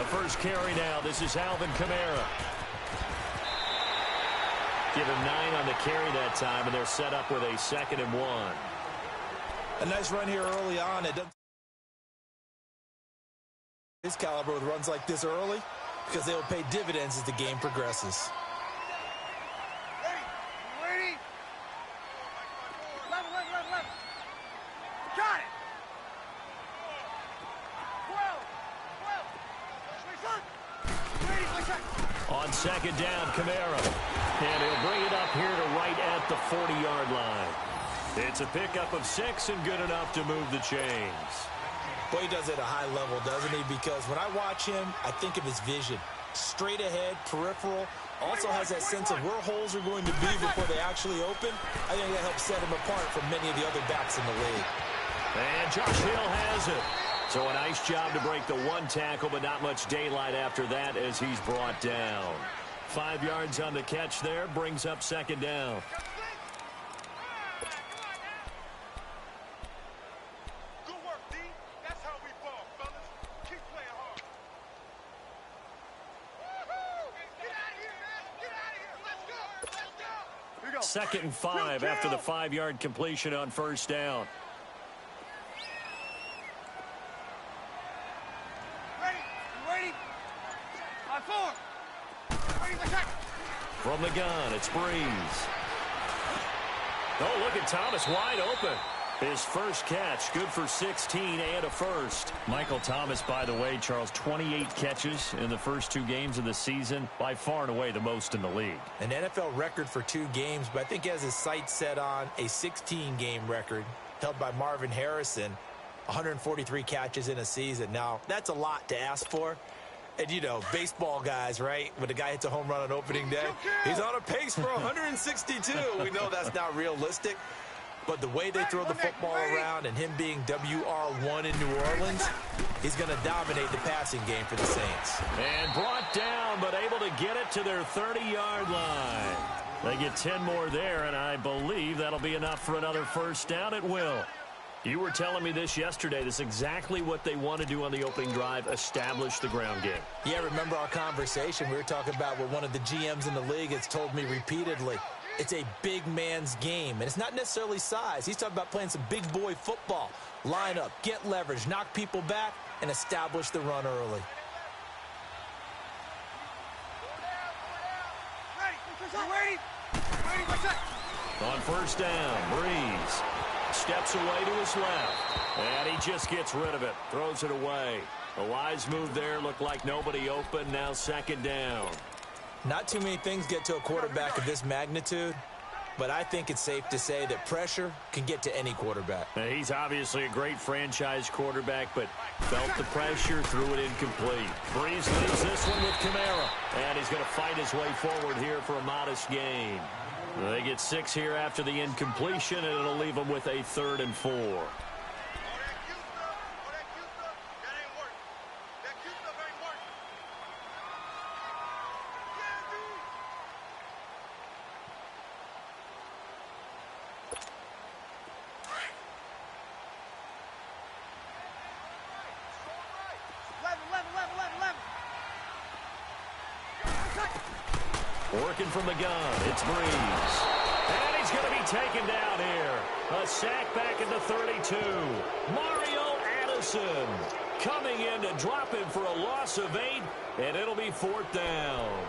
first carry now. This is Alvin Kamara. Give him 9 on the carry that time, and they're set up with a 2nd and 1. A nice run here early on. It doesn't his caliber with runs like this early because they will pay dividends as the game progresses. Ready. Level. Got it. 12. On 2nd down, Kamara. And he'll bring it up here to right at the 40-yard line. It's a pickup of 6 and good enough to move the chains. Boy, he does it at a high level, doesn't he? Because when I watch him, I think of his vision. Straight ahead, peripheral. Also has that sense of where holes are going to be before they actually open. I think that helps set him apart from many of the other backs in the league. And Josh Hill has it. So a nice job to break the 1 tackle, but not much daylight after that as he's brought down. 5 yards on the catch there, brings up 2nd down. Good work, D. That's how we ball, fellas. Keep playing hard. Get out of here, man. Get out of here. Let's go. 2nd and 5 after the 5-yard completion on 1st down. Ready. On 4. Ready for check. From the gun, it's Breeze. Oh, look at Thomas wide open. His first catch, good for 16 and a first. Michael Thomas, by the way, Charles, 28 catches in the first 2 games of the season. By far and away the most in the league. An NFL record for 2 games, but I think he has his sights set on a 16-game record held by Marvin Harrison. 143 catches in a season. Now, that's a lot to ask for. And, you know, baseball guys, right? When a guy hits a home run on opening day, he's on a pace for 162. We know that's not realistic. But the way they throw the football around and him being WR1 in New Orleans, he's going to dominate the passing game for the Saints. And brought down, but able to get it to their 30-yard line. They get 10 more there, and I believe that'll be enough for another first down. It will. You were telling me this yesterday. This is exactly what they want to do on the opening drive, establish the ground game. Yeah, remember our conversation? We were talking about what one of the GMs in the league has told me repeatedly. It's a big man's game, and it's not necessarily size. He's talking about playing some big boy football. Line up, get leverage, knock people back, and establish the run early. Ready. On 1st down, Breeze steps away to his left, and he just gets rid of it, throws it away. A wise move there, looked like nobody open, now 2nd down. Not too many things get to a quarterback of this magnitude, but I think it's safe to say that pressure can get to any quarterback. Now, he's obviously a great franchise quarterback, but felt the pressure, threw it incomplete. Breeze leaves this one with Kamara, and he's going to fight his way forward here for a modest gain. They get 6 here after the incompletion, and it'll leave them with a 3rd and 4. Working from the gun, it's Breeze. And he's going to be taken down here. A sack back at the 32. Mario Addison coming in to drop him for a loss of 8, and it'll be 4th down.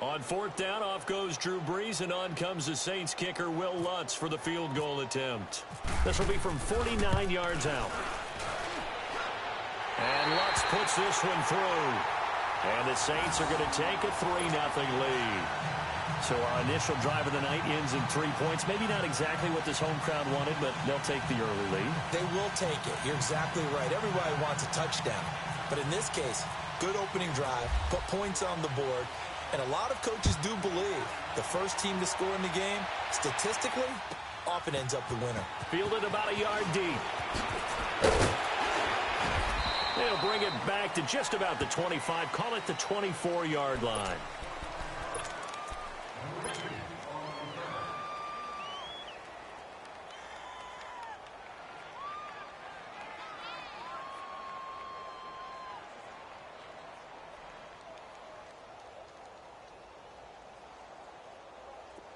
On 4th down, off goes Drew Brees, and on comes the Saints kicker, Will Lutz, for the field goal attempt. This will be from 49 yards out. And Lutz puts this one through. And the Saints are going to take a 3-0 lead. So our initial drive of the night ends in 3 points. Maybe not exactly what this home crowd wanted, but they'll take the early lead. They will take it. You're exactly right. Everybody wants a touchdown. But in this case, good opening drive, put points on the board. And a lot of coaches do believe the first team to score in the game, statistically, often ends up the winner. Fielded about a yard deep. They'll bring it back to just about the 25. Call it the 24-yard line.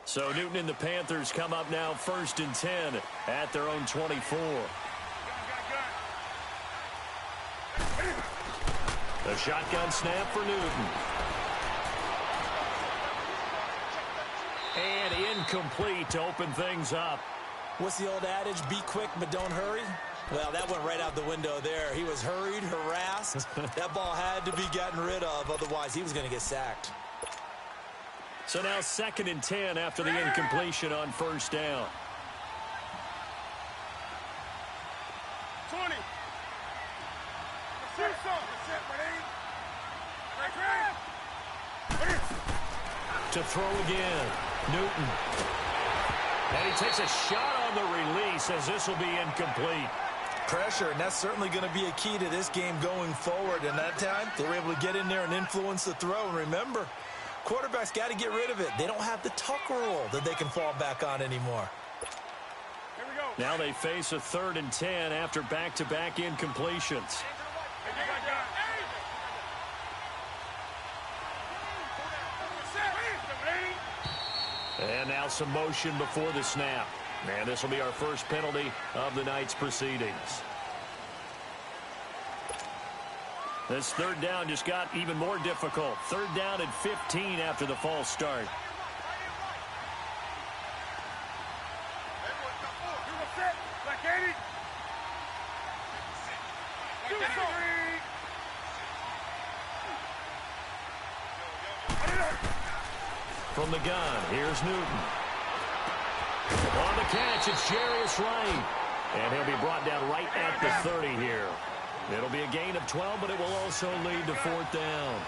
So Newton and the Panthers come up now 1st and 10 at their own 24. The shotgun snap for Newton. And incomplete to open things up. What's the old adage? Be quick, but don't hurry. Well, that went right out the window there. He was hurried, harassed. That ball had to be gotten rid of, otherwise he was going to get sacked. So now 2nd and 10 after the incompletion on 1st down. 20. To throw again, Newton. And he takes a shot on the release as this will be incomplete. Pressure, and that's certainly going to be a key to this game going forward. And that time, they were able to get in there and influence the throw. And remember, quarterbacks got to get rid of it. They don't have the tuck rule that they can fall back on anymore. Here we go. Now they face a 3rd and 10 after back-to-back incompletions. And now some motion before the snap. And this will be our first penalty of the night's proceedings. This 3rd down just got even more difficult. 3rd down and 15 after the false start. From the gun, here's Newton. On the catch, it's Jarius Wright. And he'll be brought down right at the 30 here. It'll be a gain of 12, but it will also lead to 4th down.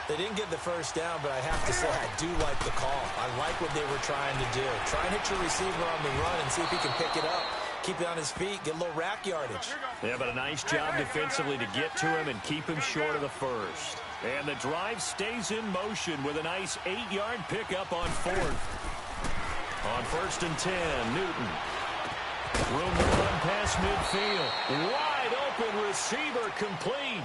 They didn't get the 1st down, but I have to say I do like the call. I like what they were trying to do. Try and hit your receiver on the run and see if he can pick it up. Keep it on his feet, get a little rack yardage. Yeah, but a nice job defensively to get to him and keep him short of the 1st. And the drive stays in motion with a nice 8-yard pickup on 4th. On 1st and 10, Newton. Room to run past midfield. Wide open receiver complete.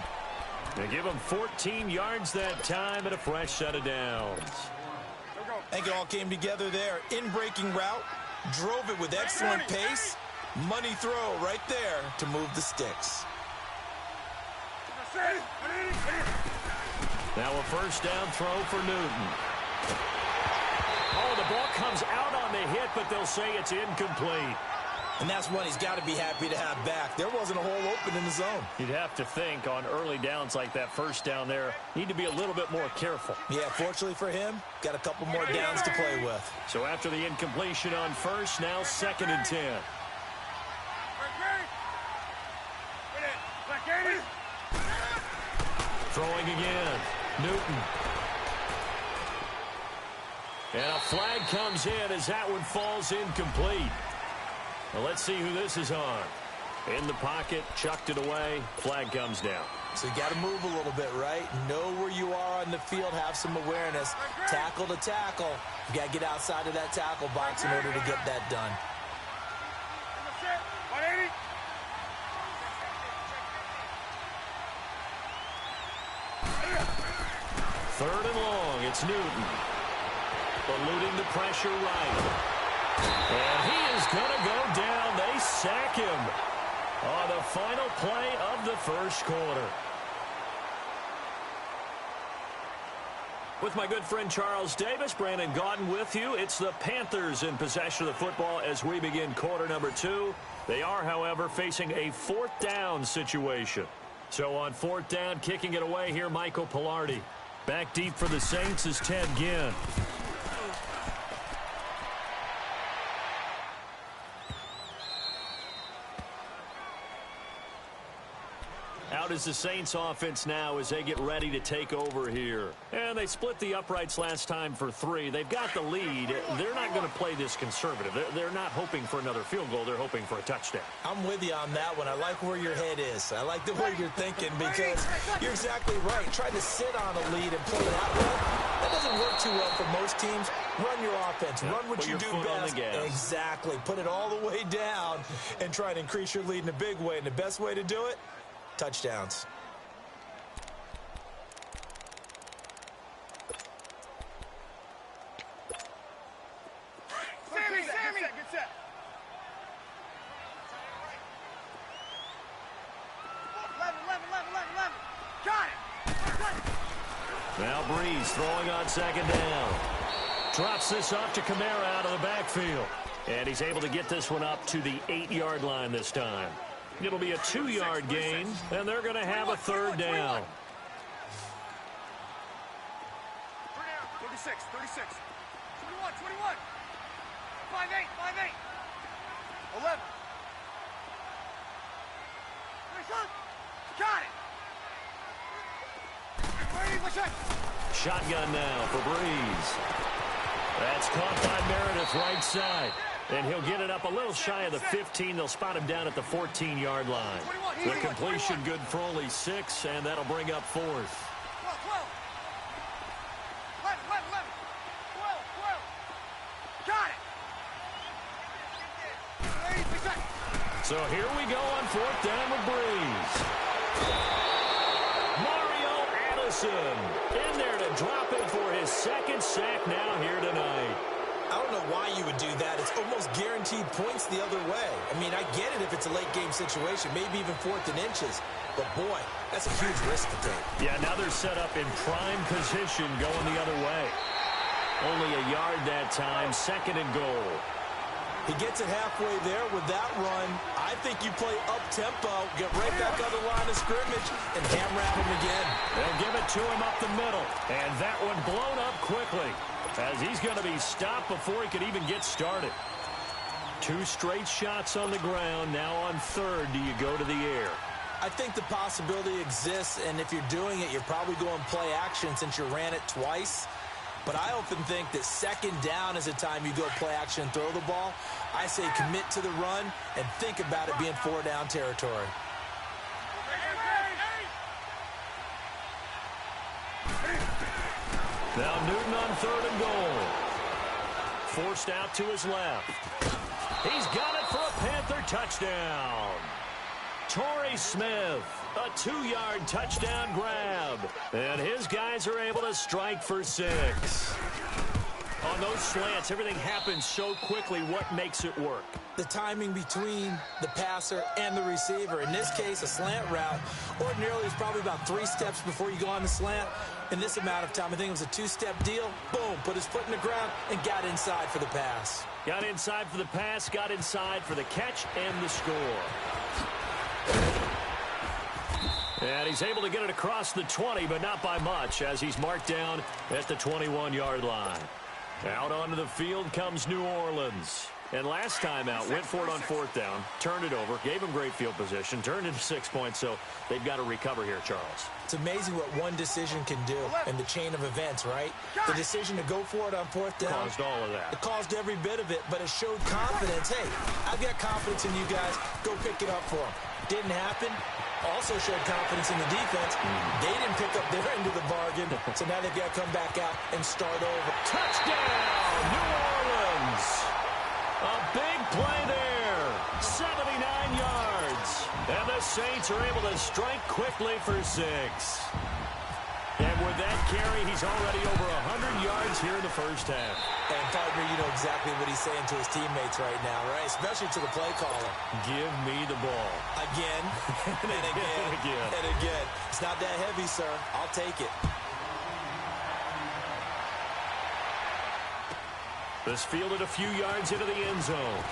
They give him 14 yards that time and a fresh set of downs. I think it all came together there. In-breaking route, drove it with excellent pace. Money throw right there to move the sticks. Now a 1st down throw for Newton. Oh, the ball comes out on the hit, but they'll say it's incomplete. And that's one he's got to be happy to have back. There wasn't a hole open in the zone. You'd have to think on early downs like that 1st down there, need to be a little bit more careful. Yeah, fortunately for him, got a couple more downs to play with. So after the incompletion on 1st, now 2nd and 10. Throwing again, Newton. And a flag comes in as that one falls incomplete. Well, let's see who this is on. In the pocket, chucked it away, flag comes down. So you got to move a little bit, right? Know where you are on the field, have some awareness. Tackle to tackle. You got to get outside of that tackle box in order to get that done. 3rd and long, it's Newton. Eluding the pressure right. And he is going to go down. They sack him on the final play of the 1st quarter. With my good friend Charles Davis, Brandon Gaudin with you. It's the Panthers in possession of the football as we begin quarter number 2. They are, however, facing a 4th down situation. So on 4th down, kicking it away here, Michael Pilardi. Back deep for the Saints is Ted Ginn. Out is the Saints offense now as they get ready to take over here. And they split the uprights last time for 3. They've got the lead. They're not going to play this conservative. They're not hoping for another field goal. They're hoping for a touchdown. I'm with you on that one. I like where your head is. I like the way you're thinking because you're exactly right. Try to sit on a lead and play that way. That doesn't work too well for most teams. Run your offense. Yeah, run what you do best. Exactly. Put it all the way down and try to increase your lead in a big way. And the best way to do it, touchdowns. set. Eleven. Got it. Now Breeze throwing on second down. Drops this off to Kamara out of the backfield. And he's able to get this one up to the 8-yard line this time. It'll be a 2-yard gain, and they're going to have a third down. 36. 21. 5-8. 11. Got it. Shotgun now for Breeze. That's caught by Meredith right side. And he'll get it up a little shy of the 15. They'll spot him down at the 14-yard line. The completion good for only 6, and that'll bring up 4th. 12. 11. Got it. So here we go on 4th down with Breeze. Mario Addison in there to drop it for his 2nd sack now here tonight. I don't know why you would do that. It's almost guaranteed points the other way. I mean, I get it if it's a late-game situation, maybe even 4th and inches. But, boy, that's a huge risk to take. Yeah, now they're set up in prime position going the other way. Only a yard that time, 2nd and goal. He gets it halfway there with that run. I think you play up-tempo, get right back on the line of scrimmage, and ham-rat him again. They'll give it to him up the middle. And that one blown up quickly, as he's going to be stopped before he could even get started. 2 straight shots on the ground. Now on 3rd, do you go to the air? I think the possibility exists, and if you're doing it, you're probably going play action since you ran it twice. But I often think that 2nd down is a time you go play action and throw the ball. I say commit to the run and think about it being 4-down territory. Now Newton on 3rd and goal. Forced out to his left. He's got it for a Panther touchdown. Torrey Smith, a 2-yard touchdown grab. And his guys are able to strike for 6. On those slants, everything happens so quickly. What makes it work? The timing between the passer and the receiver. In this case, a slant route ordinarily is probably about 3 steps before you go on the slant. In this amount of time, I think it was a 2-step deal. Boom, put his foot in the ground and got inside for the pass. Got inside for the pass, got inside for the catch and the score. And he's able to get it across the 20, but not by much, as he's marked down at the 21-yard line. Out onto the field comes New Orleans. And last time out, went for it on 4th down, turned it over, gave him great field position, turned into 6 points, so they've got to recover here, Charles. It's amazing what one decision can do in the chain of events, right? The decision to go for it on 4th down. Caused all of that. It caused every bit of it, but it showed confidence. Hey, I've got confidence in you guys. Go pick it up for them. Didn't happen. Also showed confidence in the defense. They didn't pick up their end of the bargain, so now they've got to come back out and start over. Touchdown, New Orleans! A big play there, 79 yards. And the Saints are able to strike quickly for 6. And with that carry, he's already over 100 yards here in the first half. And, partner, you know exactly what he's saying to his teammates right now, right? Especially to the play caller. Give me the ball. Again, and again, and again. It's not that heavy, sir. I'll take it. This fielded a few yards into the end zone.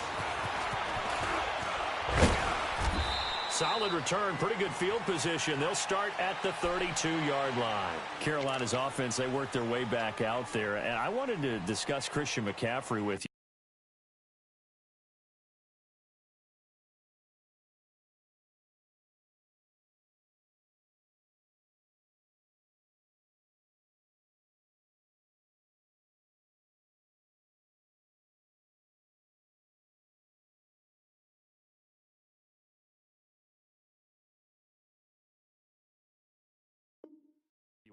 Solid return, pretty good field position. They'll start at the 32-yard line. Carolina's offense, they worked their way back out there. And I wanted to discuss Christian McCaffrey with you.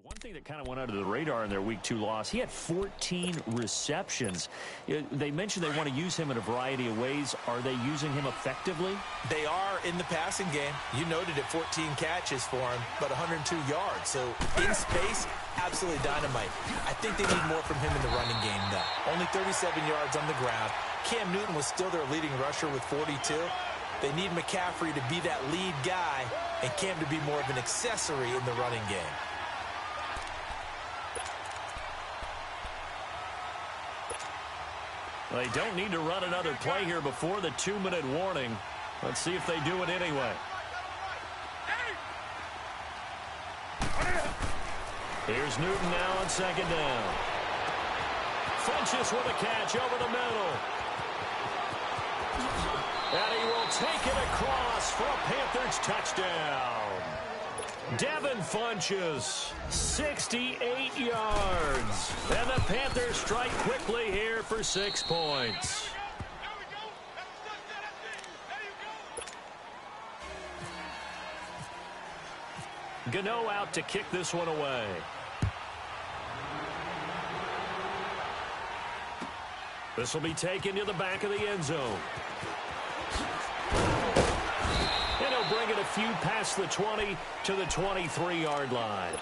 One thing that kind of went under the radar in their Week 2 loss, he had 14 receptions. They mentioned they want to use him in a variety of ways. Are they using him effectively? They are in the passing game. You noted it, 14 catches for him, but 102 yards. So in space, absolutely dynamite. I think they need more from him in the running game, though. Only 37 yards on the ground, Cam Newton was still their leading rusher with 42. They need McCaffrey to be that lead guy and Cam to be more of an accessory in the running game. They don't need to run another play here before the 2-minute warning. Let's see if they do it anyway. Here's Newton now on second down. Funches with a catch over the middle. And he will take it across for a Panthers touchdown. Devin Funches, 68 yards. And the Panthers strike quickly here for 6 points. Gano out to kick this one away. This will be taken to the back of the end zone. And he'll bring it a few past the 20 to the 23-yard line.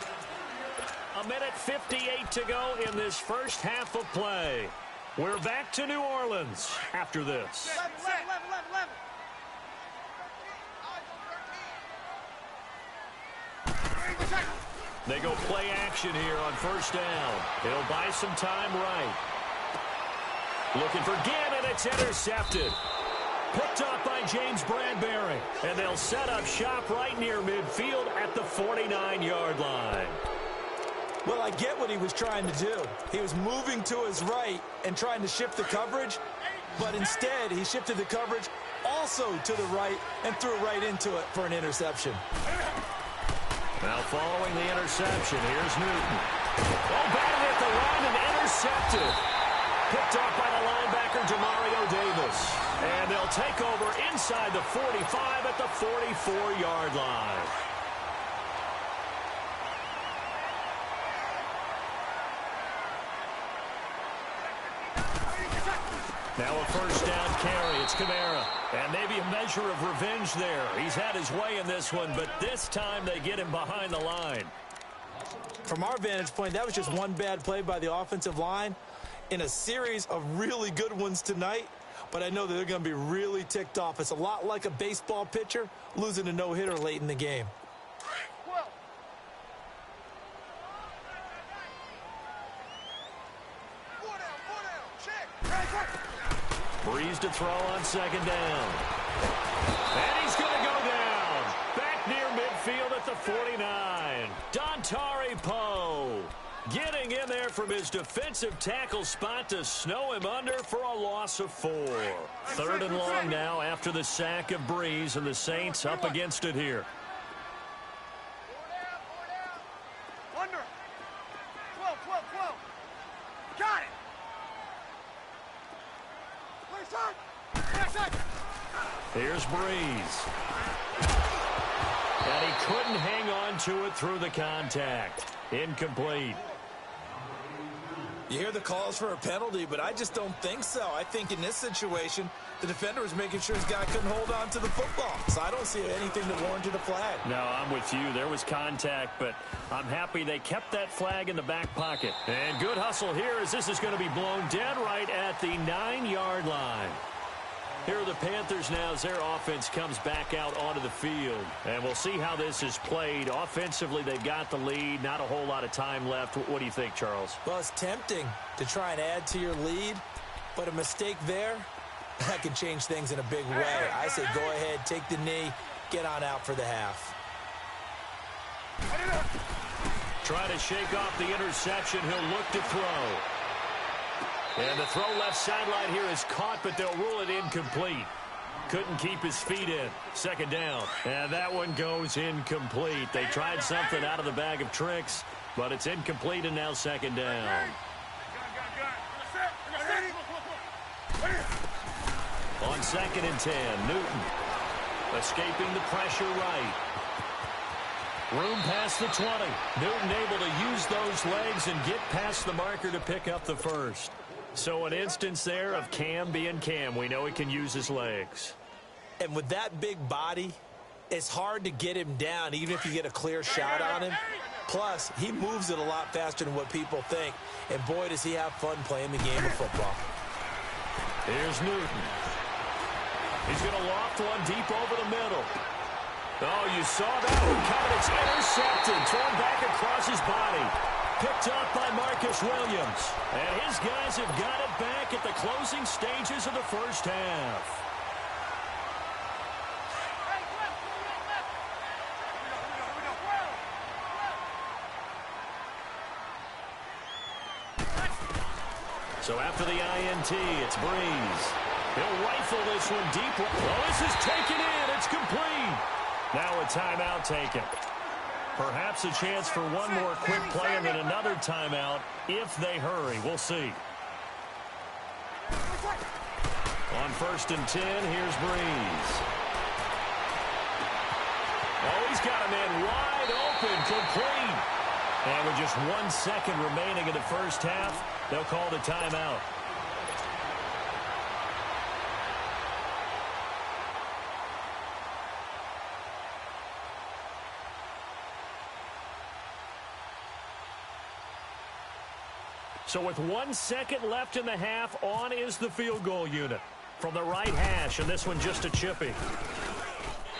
1:58 to go in this first half of play. We're back to New Orleans after this. They go play action here on first down. It'll buy some time right. Looking for Ginn, and it's intercepted. Picked up by James Bradbury. And they'll set up shop right near midfield at the 49-yard line. Well, I get what he was trying to do. He was moving to his right and trying to shift the coverage, but instead he shifted the coverage also to the right and threw right into it for an interception. Now following the interception, here's Newton. Oh, batted at the line and intercepted. Picked off by the linebacker, Demario Davis. And they'll take over inside the 45 at the 44-yard line. Now a first down carry. It's Kamara. And maybe a measure of revenge there. He's had his way in this one, but this time they get him behind the line. From our vantage point, that was just one bad play by the offensive line in a series of really good ones tonight, but I know that they're going to be really ticked off. It's a lot like a baseball pitcher losing a no-hitter late in the game. Breeze to throw on second down. And he's going to go down. Back near midfield at the 49. Dontari Poe getting in there from his defensive tackle spot to snow him under for a loss of 4. 3rd and long now after the sack of Breeze, and the Saints up against it here. Under. 12. Got it. Here's Breeze. And he couldn't hang on to it through the contact. Incomplete. You hear the calls for a penalty, but I just don't think so. I think in this situation, the defender was making sure his guy couldn't hold on to the football. So I don't see anything that warranted a flag. No, I'm with you. There was contact, but I'm happy they kept that flag in the back pocket. And good hustle here as this is going to be blown dead right at the 9-yard line. Here are the Panthers now as their offense comes back out onto the field. And we'll see how this is played. Offensively, they've got the lead. Not a whole lot of time left. What do you think, Charles? Well, it's tempting to try and add to your lead, but a mistake there, that can change things in a big way. I say go ahead, take the knee, get on out for the half. Try to shake off the interception. He'll look to throw. And the throw left sideline here is caught, but they'll rule it incomplete. Couldn't keep his feet in. Second down. And that one goes incomplete. They tried something out of the bag of tricks, but it's incomplete, and now second down. On 2nd and 10, Newton escaping the pressure right. Room past the 20. Newton able to use those legs and get past the marker to pick up the first. So an instance there of Cam being Cam. We know he can use his legs. And with that big body, it's hard to get him down even if you get a clear shot on him. Plus, he moves it a lot faster than what people think. And boy, does he have fun playing the game of football. Here's Newton. He's going to loft one deep over the middle. Oh, you saw that one coming. It's intercepted. Thrown back across his body. Picked up by Marcus Williams. And his guys have got it back at the closing stages of the first half. So after the INT, it's Breeze. He'll rifle this one deep. Oh, this is taken in. It's complete. Now a timeout taken. Perhaps a chance for one more quick play and then another timeout if they hurry. We'll see. On 1st and 10, here's Breeze. Oh, he's got a man wide open, complete. And with just 1 second remaining in the first half, they'll call the timeout. So with 1 second left in the half, on is the field goal unit from the right hash, and this one just a chippy.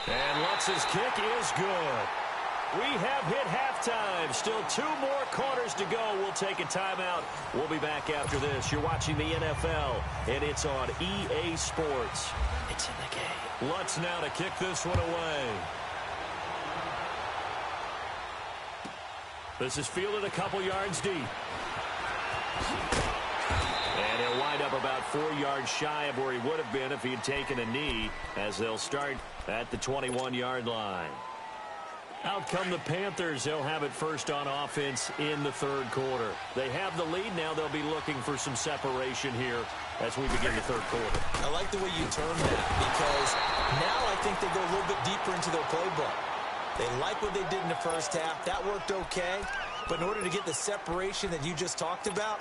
And Lutz's kick is good. We have hit halftime. Still 2 more quarters to go. We'll take a timeout. We'll be back after this. You're watching the NFL, and it's on EA Sports. It's in the game. Lutz now to kick this one away. This is fielded a couple yards deep. And he'll wind up about 4 yards shy of where he would have been if he had taken a knee, as they'll start at the 21-yard line. Out come the Panthers. They'll have it first on offense in the third quarter. They have the lead. Now they'll be looking for some separation here as we begin the third quarter. I like the way you term that, because now I think they go a little bit deeper into their playbook. They like what they did in the first half. That worked okay. But in order to get the separation that you just talked about,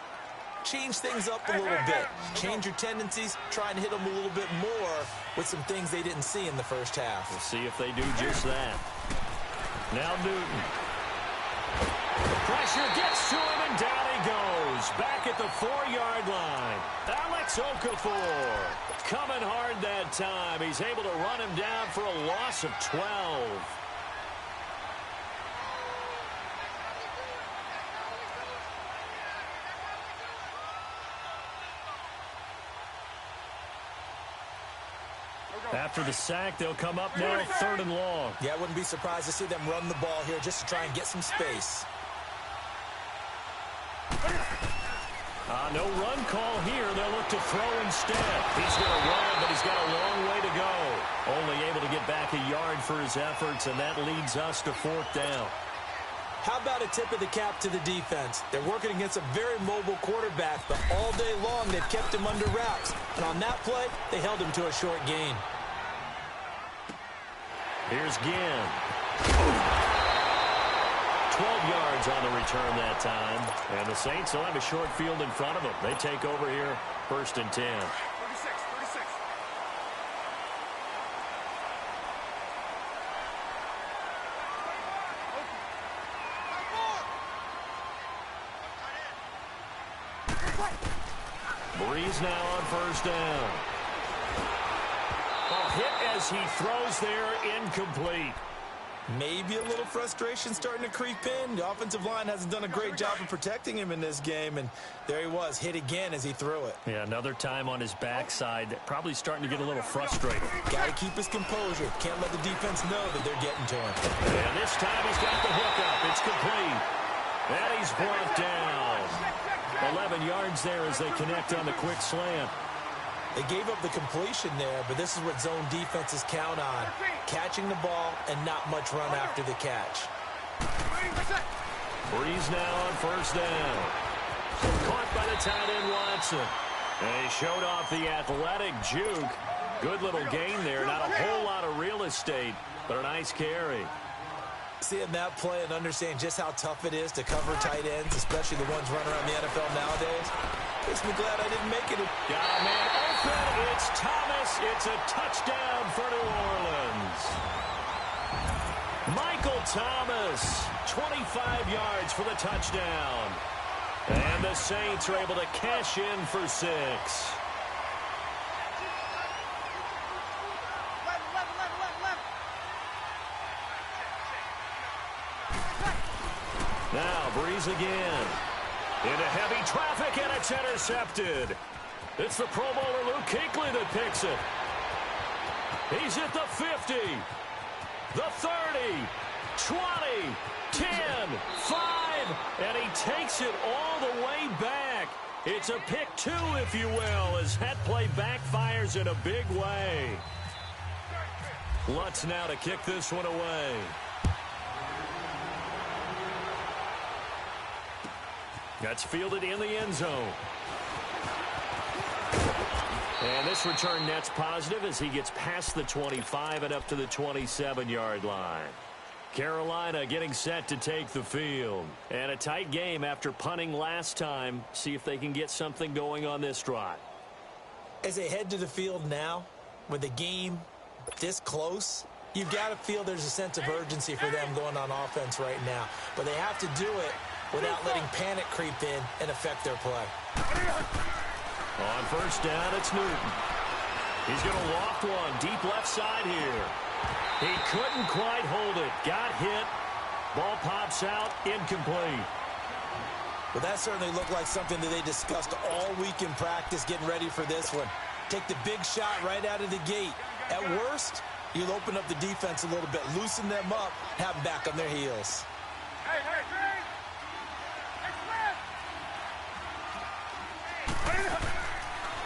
change things up a little bit. Change your tendencies. Try and hit them a little bit more with some things they didn't see in the first half. We'll see if they do just that. Now Newton. Pressure gets to him, and down he goes. Back at the 4-yard line. Alex Okafor coming hard that time. He's able to run him down for a loss of 12. After the sack, they'll come up now 3rd and long. Yeah, I wouldn't be surprised to see them run the ball here just to try and get some space. No run call here. They'll look to throw instead. He's going to run, but he's got a long way to go. Only able to get back a yard for his efforts, and that leads us to 4th down. How about a tip of the cap to the defense? They're working against a very mobile quarterback, but all day long they've kept him under wraps. And on that play, they held him to a short gain. Here's Ginn. 12 yards on the return that time. And the Saints will have a short field in front of them. They take over here, 1st and 10. 36. Breeze now on 1st down. A hit as he throws there, incomplete. Maybe a little frustration starting to creep in. The offensive line hasn't done a great job of protecting him in this game, and there he was, hit again as he threw it. Yeah, another time on his backside, probably starting to get a little frustrated. Got to keep his composure. Can't let the defense know that they're getting to him. And this time he's got the hook up. It's complete. And he's brought down. 11 yards there as they connect on the quick slant. They gave up the completion there, but this is what zone defenses count on. Catching the ball and not much run after the catch. Breeze now on 1st down. Caught by the tight end Watson. And he showed off the athletic juke. Good little gain there. Not a whole lot of real estate, but a nice carry. Seeing that play and understanding just how tough it is to cover tight ends, especially the ones running around the NFL nowadays, makes me glad I didn't make it. Got a man open. It's Thomas. It's a touchdown for New Orleans. Michael Thomas, 25 yards for the touchdown. And the Saints are able to cash in for 6. Now Breeze again. Into heavy traffic, and it's intercepted. It's the Pro Bowler Luke Kuechly that picks it. He's at the 50, the 30, 20, 10, 5, and he takes it all the way back. It's a pick two, if you will, as that play backfires in a big way. Lutz now to kick this one away. That's fielded in the end zone. And this return net's positive as he gets past the 25 and up to the 27-yard line. Carolina getting set to take the field. And a tight game after punting last time. See if they can get something going on this drive. As they head to the field now, with the game this close, you've got to feel there's a sense of urgency for them going on offense right now. But they have to do it without letting panic creep in and affect their play. On first down, it's Newton. He's going to loft one deep left side here. He couldn't quite hold it. Got hit. Ball pops out. Incomplete. Well, that certainly looked like something that they discussed all week in practice getting ready for this one. Take the big shot right out of the gate. At worst, you'll open up the defense a little bit, loosen them up, have them back on their heels.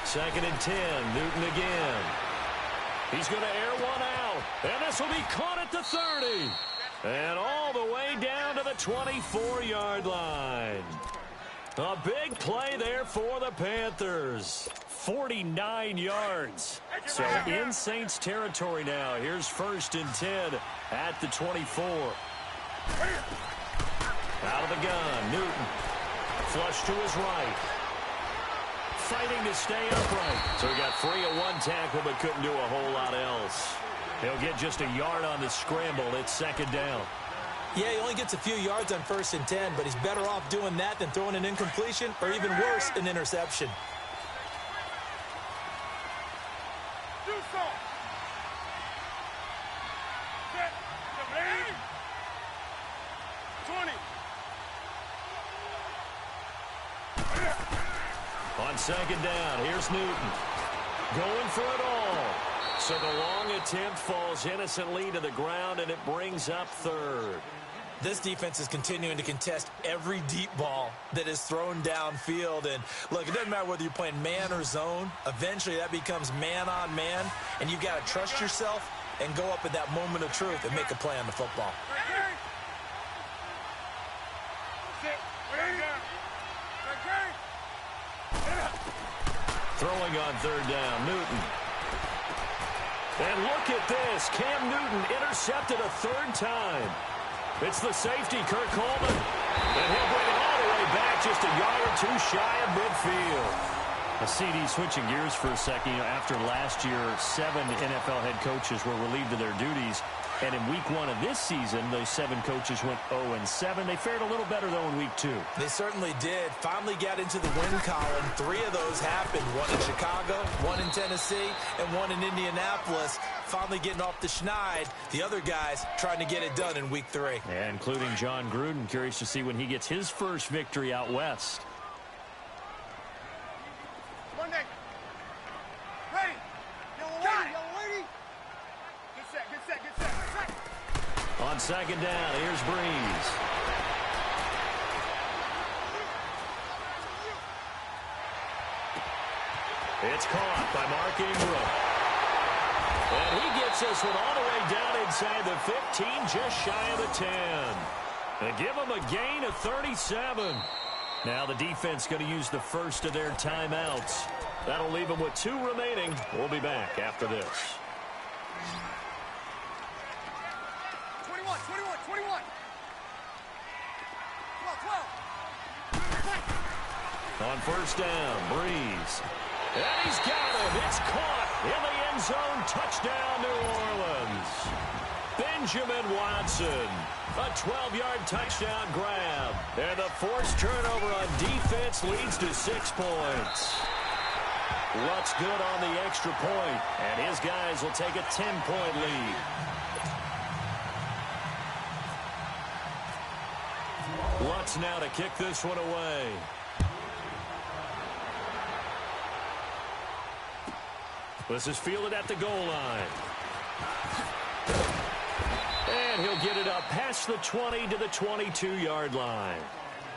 Second and 10. Newton again. He's going to air one out. And this will be caught at the 30. And all the way down to the 24-yard line. A big play there for the Panthers. 49 yards. So in Saints territory now. Here's first and 10 at the 24. Out of the gun. Newton. Flush to his right. Fighting to stay upright. So he got free of one tackle but couldn't do a whole lot else. He'll get just a yard on the scramble. It's second down. Yeah, he only gets a few yards on first and 10, but he's better off doing that than throwing an incompletion or even worse, an interception. Do so. Set. 20. On second down, here's Newton. Going for it all. So the long attempt falls innocently to the ground, and it brings up third. This defense is continuing to contest every deep ball that is thrown downfield. And, look, it doesn't matter whether you're playing man or zone. Eventually, that becomes man-on-man, and you've got to trust yourself and go up at that moment of truth and make a play on the football. Throwing on third down, Newton. And look at this. Cam Newton intercepted a third time. It's the safety, Kurt Coleman. And he'll bring it all the way back, just a yard or two shy of midfield. A CD switching gears for a second. After last year, 7 NFL head coaches were relieved of their duties. And in week 1 of this season, those 7 coaches went 0-7. They fared a little better, though, in week 2. They certainly did. Finally got into the win column. 3 of those happened. 1 in Chicago, 1 in Tennessee, and 1 in Indianapolis. Finally getting off the schneid. The other guys trying to get it done in week 3. Yeah, including John Gruden. Curious to see when he gets his first victory out west. Monday. Ready. Yellow lady. Get set. On second down, here's Breeze. It's caught by Mark Ingram. And he gets this one all the way down inside the 15, just shy of the 10. And give him a gain of 37. Now the defense going to use the first of their timeouts. That'll leave them with 2 remaining. We'll be back after this. 21. 12. On first down, Breeze. And he's got him. It's caught in the end zone. Touchdown, New Orleans. Benjamin Watson. A 12-yard touchdown grab. And the forced turnover on defense leads to 6 points. Lutz good on the extra point, and his guys will take a 10-point lead. timeouts now to kick this one away. This is fielded at the goal line. And he'll get it up past the 20 to the 22-yard line.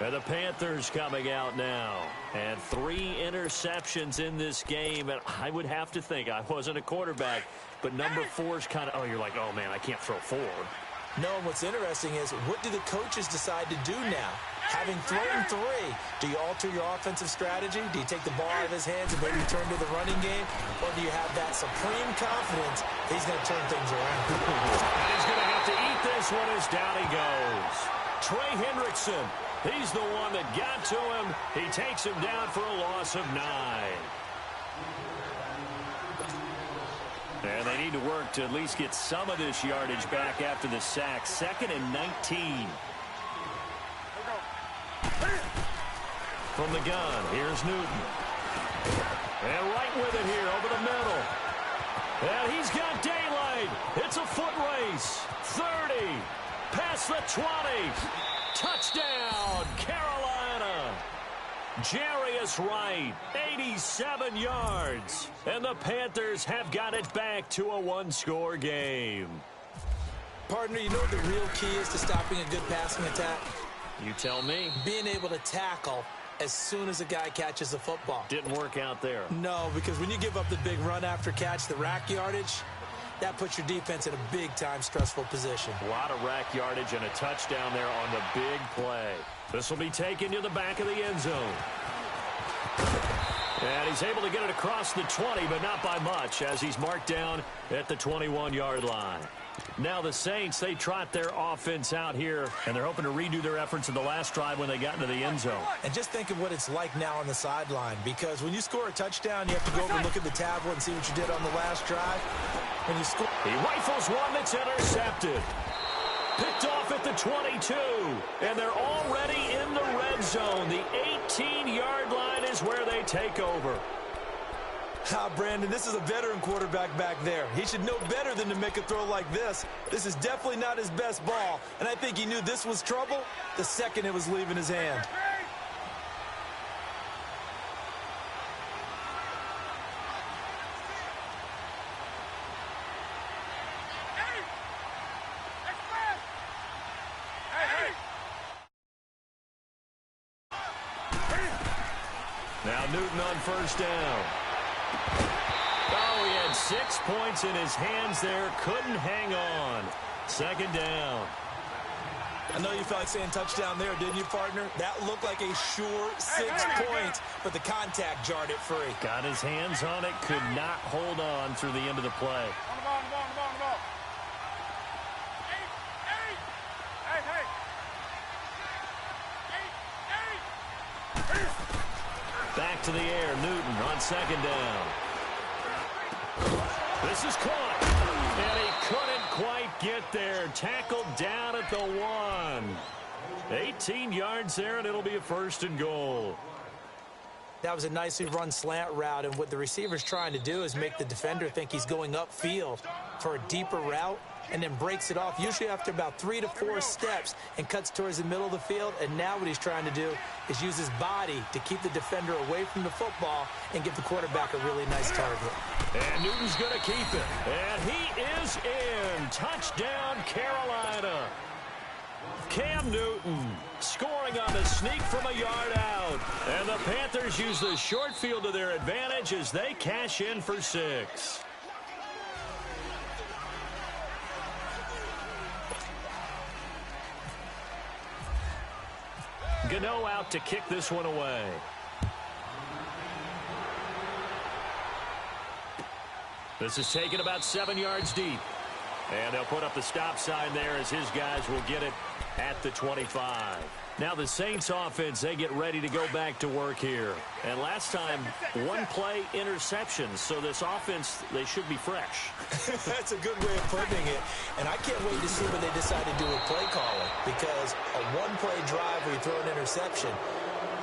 And the Panthers coming out now. And 3 interceptions in this game. And I would have to think, I wasn't a quarterback, but number 4 is kind of, you're like, oh, man, I can't throw 4. No, and what's interesting is, what do the coaches decide to do now? Having thrown 3, do you alter your offensive strategy? Do you take the ball out of his hands and maybe turn to the running game? Or do you have that supreme confidence he's going to turn things around? And he's going to have to eat this one as down he goes. Trey Hendrickson, he's the one that got to him. He takes him down for a loss of 9. And they need to work to at least get some of this yardage back after the sack. 2nd and 19. From the gun, here's Newton. And right with it here over the middle. And he's got daylight. It's a foot race. 30. Past the 20. Touchdown, Carolina. Jarius Wright, 87 yards. And the Panthers have got it back to a 1-score game. Partner, you know what the real key is to stopping a good passing attack? You tell me. Being able to tackle as soon as a guy catches the football. Didn't work out there. No, because when you give up the big run after catch, the rack yardage, that puts your defense in a big-time stressful position. A lot of rack yardage and a touchdown there on the big play. This will be taken to the back of the end zone. And he's able to get it across the 20, but not by much, as he's marked down at the 21-yard line. Now the Saints, they trot their offense out here, and they're hoping to redo their efforts in the last drive when they got into the end zone. And just think of what it's like now on the sideline, because when you score a touchdown, you have to go over and look at the tablet and see what you did on the last drive. When you score, he rifles one that's intercepted. Picked off at the 22, and they're already in the red zone. The 18-yard line is where they take over. Brandon, this is a veteran quarterback back there. He should know better than to make a throw like this. This is definitely not his best ball, and I think he knew this was trouble the second it was leaving his hand. Now Newton on first down. Oh, he had 6 points in his hands there. Couldn't hang on. 2nd down. I know you felt like saying touchdown there, didn't you, partner? That looked like a sure 6 points, but the contact jarred it free. Got his hands on it, could not hold on through the end of the play. On the ball. Back to the air, Newton on 2nd down. This is caught, and he couldn't quite get there. Tackled down at the 1. 18 yards there, and it'll be a 1st and goal. That was a nicely run slant route, and what the receiver's trying to do is make the defender think he's going upfield for a deeper route, and then breaks it off, usually after about 3 to 4 steps, and cuts towards the middle of the field. And now what he's trying to do is use his body to keep the defender away from the football and give the quarterback a really nice target. And Newton's going to keep it. And he is in. Touchdown, Carolina. Cam Newton scoring on the sneak from a yard out. And the Panthers use the short field to their advantage as they cash in for 6. Gano out to kick this one away. This is taken about 7 yards deep. And they'll put up the stop sign there as his guys will get it at the 25. Now the Saints offense, they get ready to go back to work here. And last time, 1 play interceptions. So this offense, they should be fresh. That's a good way of putting it. And I can't wait to see what they decide to do with play calling. Because a 1-play drive where you throw an interception,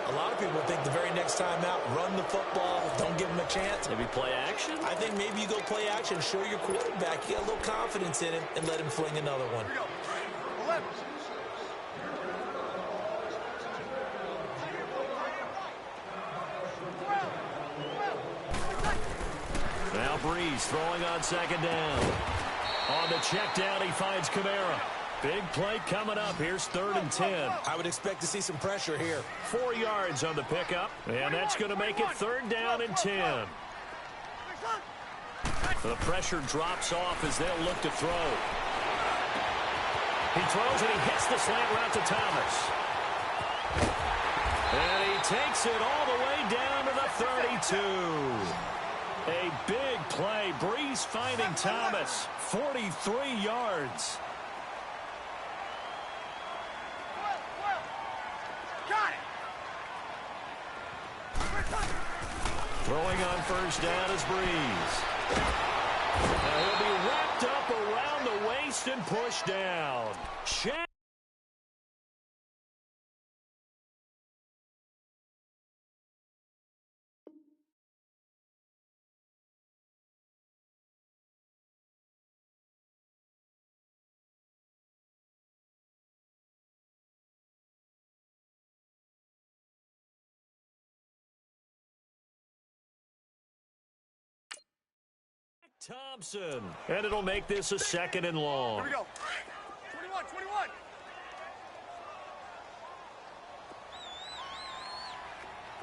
a lot of people think the very next time out, run the football, don't give him a chance. Maybe play action? I think maybe you go play action, show your quarterback, you get a little confidence in him, and let him fling another one. Now Breeze throwing on second down. On the check down, he finds Kamara. Big play coming up. Here's 3rd and 10. I would expect to see some pressure here. 4 yards on the pickup, and that's going to make it 3rd down and 10. The pressure drops off as they'll look to throw. He throws and he hits the slant route to Thomas. And he takes it all the way down to the 32. A big play. Breeze finding Thomas. 43 yards. Got it. Throwing on 1st down is Breeze. Now he'll be wrapped up around the waist and pushed down. Thompson. And it'll make this a 2nd and long. Here we go. 21, 21.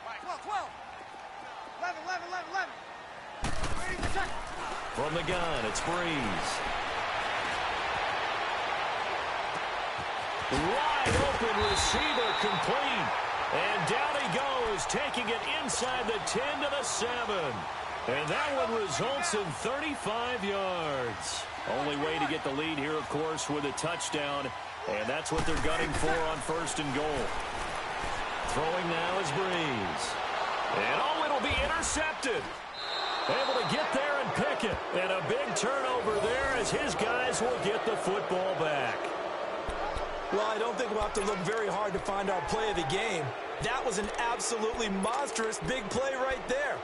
Right, 12, 12. 11, 11, 11, 11. 80%. From the gun, it's Breeze. Wide open receiver complete. And down he goes, taking it inside the 10 to the 7. And that one results in 35 yards. Only way to get the lead here, of course, with a touchdown. And that's what they're gunning for on 1st and goal. Throwing now is Breeze. And oh, it'll be intercepted. Able to get there and pick it. And a big turnover there as his guys will get the football back. Well, I don't think we'll have to look very hard to find our play of the game. That was an absolutely monstrous big play right there.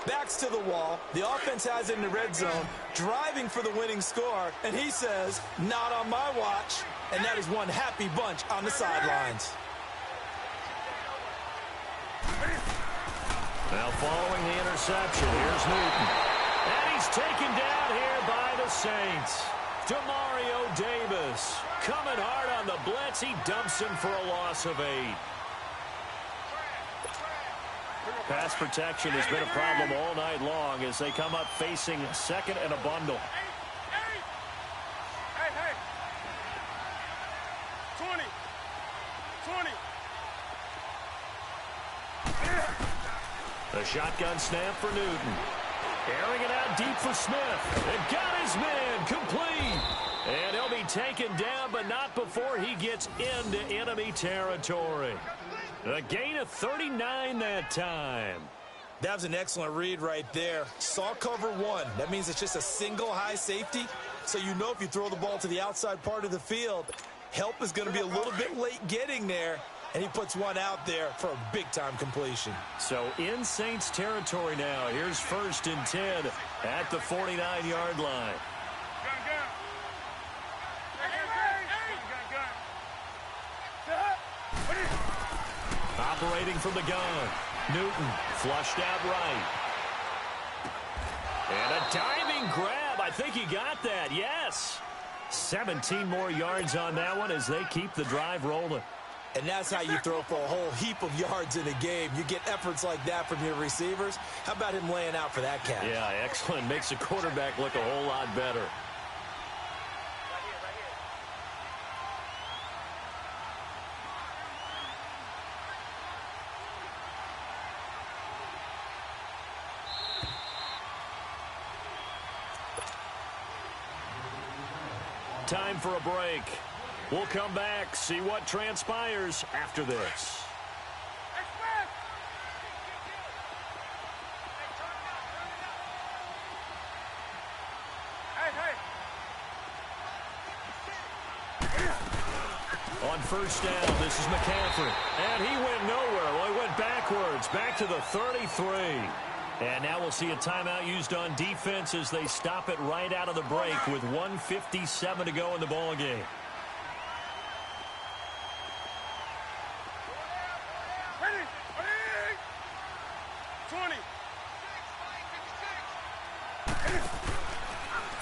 Backs to the wall. The offense has it in the red zone, driving for the winning score, and he says, not on my watch. And that is one happy bunch on the sidelines. Now following the interception, here's Newton. And he's taken down here by the Saints. Demario Davis coming hard on the blitz. He dumps him for a loss of 8. Pass protection has been a problem all night long as they come up facing 2nd and a bundle. Hey, hey. 20. 20. The shotgun snap for Newton. Airing it out deep for Smith. And got his man complete. And he'll be taken down, but not before he gets into enemy territory. A gain of 39 that time. That was an excellent read right there. Saw cover 1. That means it's just a single high safety. So you know if you throw the ball to the outside part of the field, help is going to be a little bit late getting there. And he puts one out there for a big-time completion. So in Saints territory now. Here's 1st and 10 at the 49-yard line. Operating from the gun. Newton flushed out right. And a diving grab. I think he got that. Yes. 17 more yards on that one as they keep the drive rolling. And that's how you throw for a whole heap of yards in a game. You get efforts like that from your receivers. How about him laying out for that catch? Yeah, excellent. Makes the quarterback look a whole lot better. Time for a break. We'll come back, see what transpires after this. On 1st down, this is McCaffrey. And he went nowhere. Well, he went backwards, back to the 33. And now we'll see a timeout used on defense as they stop it right out of the break with 1:57 to go in the ballgame.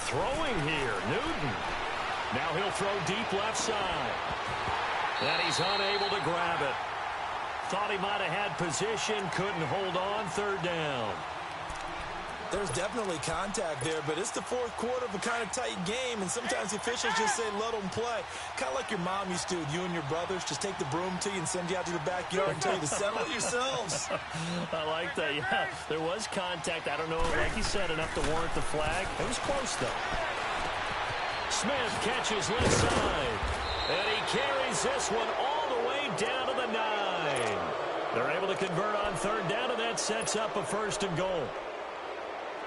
Throwing here, Newton. Now he'll throw deep left side. And he's unable to grab it. Thought he might have had position, couldn't hold on, third down. There's definitely contact there, but it's the fourth quarter of a kind of tight game, and sometimes officials just say, let them play. Kind of like your mom used to with you and your brothers. Just take the broom to you and send you out to the backyard and tell you to settle it yourselves. I like that, yeah. There was contact. I don't know, like you said, enough to warrant the flag. It was close, though. Smith catches left side, and he carries this one all the way down to the 9. They're able to convert on third down, and that sets up a first and goal.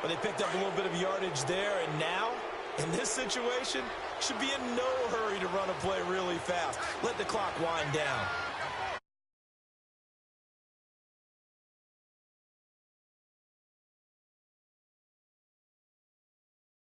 But they picked up a little bit of yardage there, and now, in this situation, should be in no hurry to run a play really fast. Let the clock wind down.